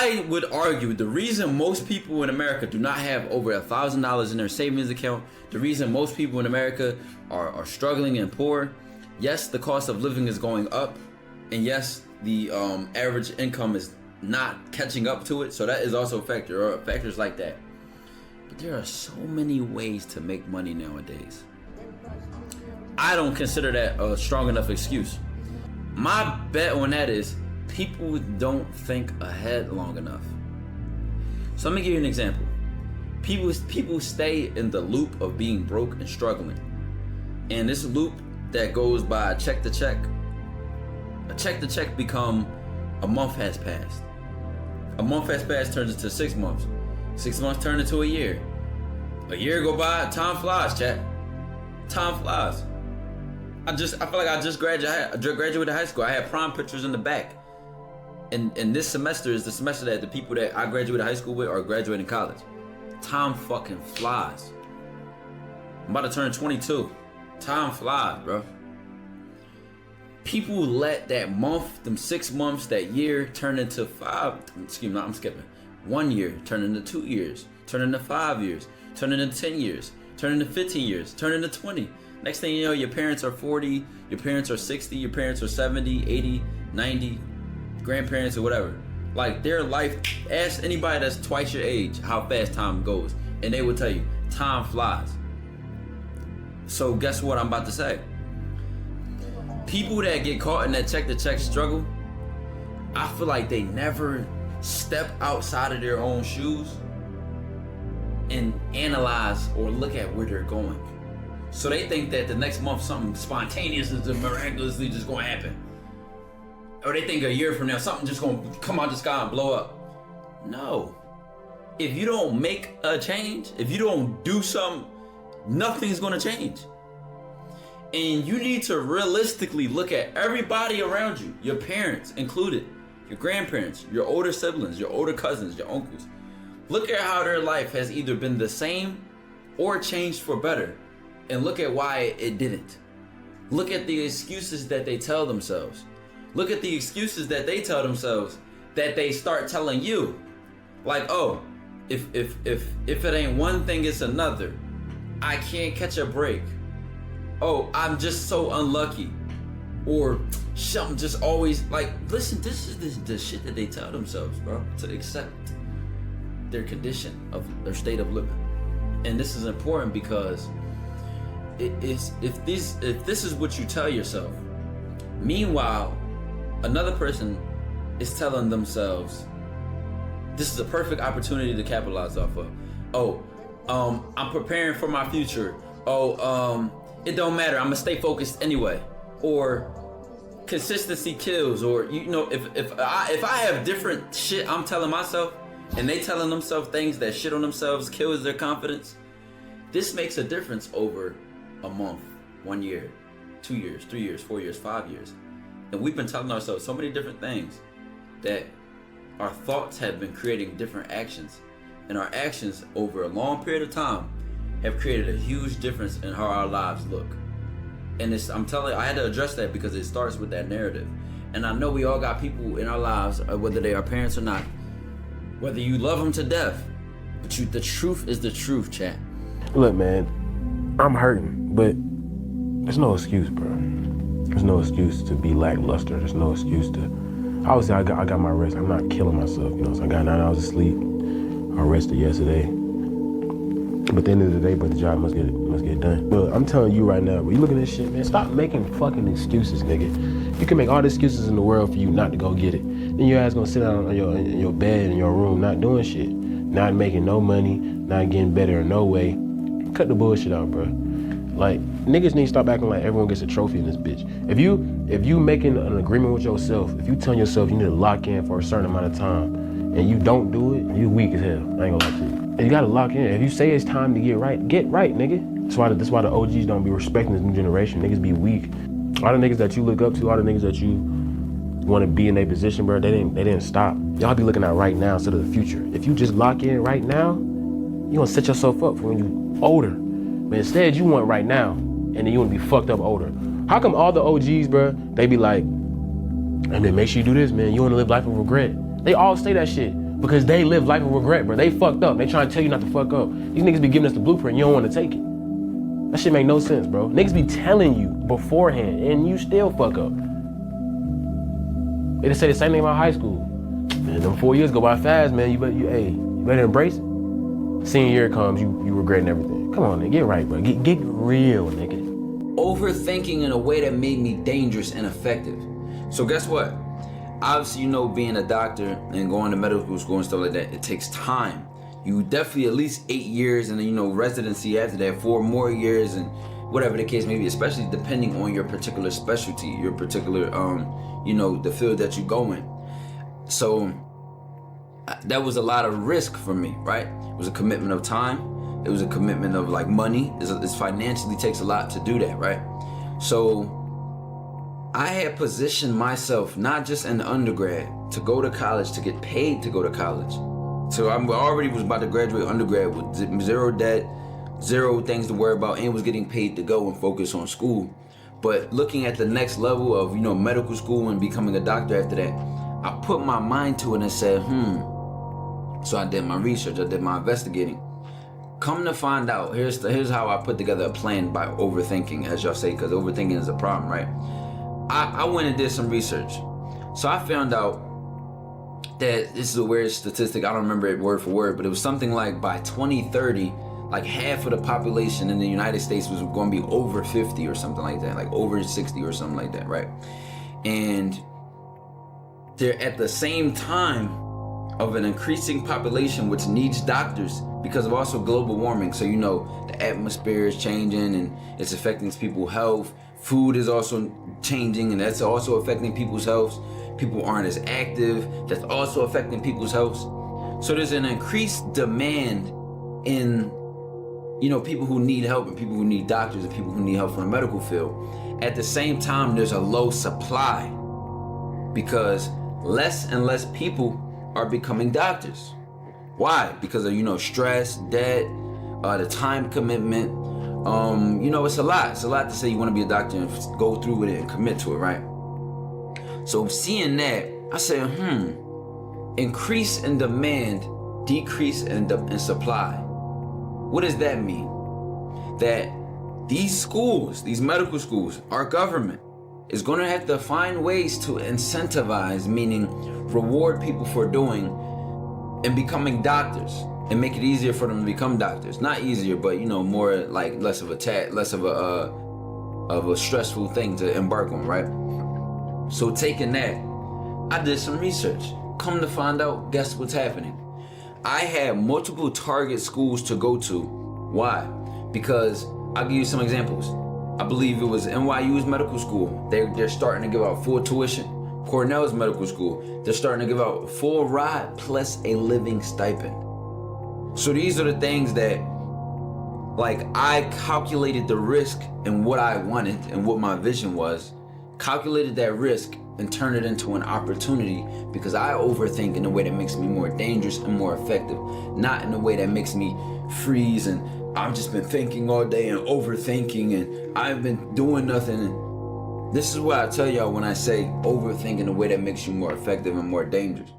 I would argue the reason most people in America do not have over $1,000 in their savings account, the reason most people in America are struggling and poor, yes, the cost of living is going up, and yes, the average income is not catching up to it, so that is also a factor, or factors like that. But there are so many ways to make money nowadays. I don't consider that a strong enough excuse. My bet on that is people don't think ahead long enough. So let me give you an example. People stay in the loop of being broke and struggling. And this loop that goes by check to check. A check to check become a month has passed. A month has passed turns into 6 months. 6 months turn into a year. A year go by, time flies, chat. Time flies. I feel like I just graduated high school. I had prom pictures in the back. And this semester is the semester that the people that I graduated high school with are graduating college. Time fucking flies. I'm about to turn 22. Time flies, bro. People let that month, them 6 months, that year turn into 1 year turn into 2 years, turn into 5 years, turn into 10 years, turn into 15 years, turn into 20. Next thing you know, your parents are 40, your parents are 60, your parents are 70, 80, 90, grandparents or whatever. Like their life, ask anybody that's twice your age how fast time goes, and they will tell you, time flies. So guess what I'm about to say? People that get caught in that check-to-check struggle, I feel like they never step outside of their own shoes and analyze or look at where they're going. So they think that the next month something spontaneous is miraculously just gonna happen. Or they think a year from now something just gonna come out the sky and blow up. No. If you don't make a change, if you don't do something, nothing's gonna change. And you need to realistically look at everybody around you, your parents included, your grandparents, your older siblings, your older cousins, your uncles. Look at how their life has either been the same or changed for better. And look at why it didn't. Look at the excuses that they tell themselves. Look at the excuses that they tell themselves that they start telling you. Like, oh, if it ain't one thing, it's another. I can't catch a break. Oh, I'm just so unlucky. Or something just always, like, listen, this is the shit that they tell themselves, bro, to accept their condition of their state of living. And this is important because if this is what you tell yourself, meanwhile, another person is telling themselves, this is a perfect opportunity to capitalize off of. Oh, I'm preparing for my future. Oh, it don't matter, I'm gonna stay focused anyway. Or consistency kills. Or, you know, if I have different shit I'm telling myself and they telling themselves things that shit on themselves kills their confidence, this makes a difference over a month, 1 year, 2 years, 3 years, 4 years, 5 years. And we've been telling ourselves so many different things that our thoughts have been creating different actions. And our actions over a long period of time have created a huge difference in how our lives look. And I'm telling you, I had to address that because it starts with that narrative. And I know we all got people in our lives, whether they are parents or not, whether you love them to death, but the truth is the truth, chat. Look, man, I'm hurting, but there's no excuse, bro. There's no excuse to be lackluster. There's no excuse to, obviously I got my rest. I'm not killing myself, you know, so I got 9 hours of sleep. I rested yesterday. But at the end of the day, but the job must get done. Look, I'm telling you right now, bro, you look at this shit, man, stop making fucking excuses, nigga. You can make all the excuses in the world for you not to go get it. Then your ass gonna sit down on your bed in your room, not doing shit, not making no money, not getting better in no way. Cut the bullshit out, bro. Like, niggas need to stop acting like everyone gets a trophy in this bitch. If you making an agreement with yourself, if you telling yourself you need to lock in for a certain amount of time, and you don't do it, you weak as hell. I ain't gonna lie to you. And you gotta lock in. If you say it's time to get right, nigga. That's why the OGs don't be respecting this new generation. Niggas be weak. All the niggas that you look up to, all the niggas that you wanna be in their position, bro, they didn't stop. Y'all be looking at right now instead of the future. If you just lock in right now, you gonna set yourself up for when you older. But instead, you want right now, and then you wanna be fucked up older. How come all the OGs, bro, they be like, and then make sure you do this, man. You wanna live life of regret. They all say that shit. Because they live life of regret, bro. They fucked up. They trying to tell you not to fuck up. These niggas be giving us the blueprint. You don't want to take it. That shit make no sense, bro. Niggas be telling you beforehand, and you still fuck up. They just say the same thing about high school. Man, them 4 years go by fast, man. You better embrace it. Senior year comes, you regretting everything. Come on, nigga, get right, bro. Get real, nigga. Overthinking in a way that made me dangerous and effective. So guess what? Obviously, you know, being a doctor and going to medical school and stuff like that, it takes time. You definitely at least 8 years, and then, you know, residency after that, 4 more years, and whatever the case may be, especially depending on your particular specialty, your particular, you know, the field that you go in. So that was a lot of risk for me, right? It was a commitment of time. It was a commitment of like money. It financially takes a lot to do that, right? So I had positioned myself, not just in undergrad, to go to college, to get paid to go to college. So I already was about to graduate undergrad with zero debt, zero things to worry about, and was getting paid to go and focus on school. But looking at the next level of, you know, medical school and becoming a doctor after that, I put my mind to it and said, So I did my research, I did my investigating. Come to find out, here's how I put together a plan by overthinking, as y'all say, because overthinking is a problem, right? I went and did some research. So I found out that, this is a weird statistic, I don't remember it word for word, but it was something like by 2030, like half of the population in the United States was going to be over 50 or something like that, like over 60 or something like that, right? And they're at the same time of an increasing population which needs doctors because of also global warming. So, you know, the atmosphere is changing and it's affecting people's health. Food is also changing and that's also affecting people's health. People aren't as active, that's also affecting people's health. So there's an increased demand in, you know, people who need help and people who need doctors and people who need help from the medical field. At the same time, there's a low supply because less and less people are becoming doctors. Why? Because of, you know, stress, debt, the time commitment. You know, it's a lot. It's a lot to say you want to be a doctor and go through with it and commit to it, right? So seeing that, I said, increase in demand, decrease in supply. What does that mean? That these schools, these medical schools, our government is going to have to find ways to incentivize, meaning reward people for doing and becoming doctors and make it easier for them to become doctors. Not easier, but, you know, more like less of a stressful thing to embark on, right? So taking that, I did some research. Come to find out, guess what's happening? I had multiple target schools to go to. Why? Because I'll give you some examples. I believe it was NYU's medical school. They're starting to give out full tuition. Cornell's medical school, they're starting to give out full ride plus a living stipend. So these are the things that, like, I calculated the risk and what I wanted and what my vision was, calculated that risk and turned it into an opportunity because I overthink in a way that makes me more dangerous and more effective, not in a way that makes me freeze and I've just been thinking all day and overthinking and I've been doing nothing. And this is what I tell y'all when I say overthink in a way that makes you more effective and more dangerous.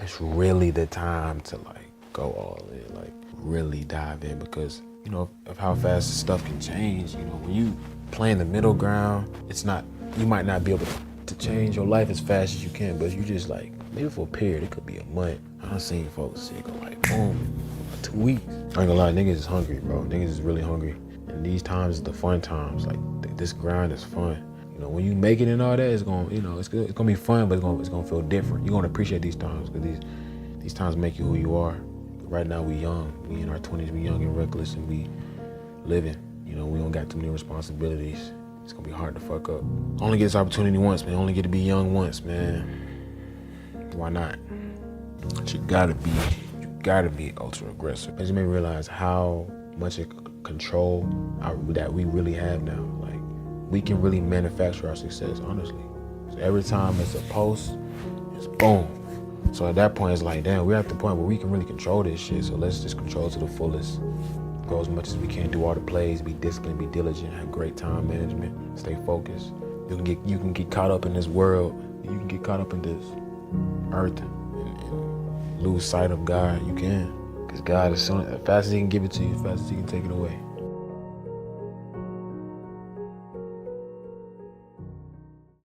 It's really the time to like go all in, like really dive in because, you know, of how fast stuff can change. You know, when you play in the middle ground, it's not, you might not be able to change your life as fast as you can, but you just like, maybe for a period, it could be a month. I've seen folks see go like, boom, 2 weeks. I ain't gonna lie, niggas is hungry, bro. Niggas is really hungry. And these times is the fun times. Like, this grind is fun. You know, when you make it and all that, it's gonna, you know, it's good. It's gonna be fun, but it's gonna feel different. You're gonna appreciate these times, because these times make you who you are. Right now, we young. We in our 20s, we young and reckless, and we living. You know, we don't got too many responsibilities. It's gonna be hard to fuck up. Only get this opportunity once, man. Only get to be young once, man. Why not? But you gotta be ultra aggressive. As you may realize how much control that we really have now. Like, we can really manufacture our success, honestly. So every time it's a post, it's boom. So at that point, it's like, damn, we're at the point where we can really control this shit. So let's just control to the fullest. Go as much as we can, do all the plays, be disciplined, be diligent, have great time management, stay focused. You can get caught up in this world. You can get caught up in this earth and lose sight of God, you can. Because God is as fast as he can give it to you, as fast as he can take it away.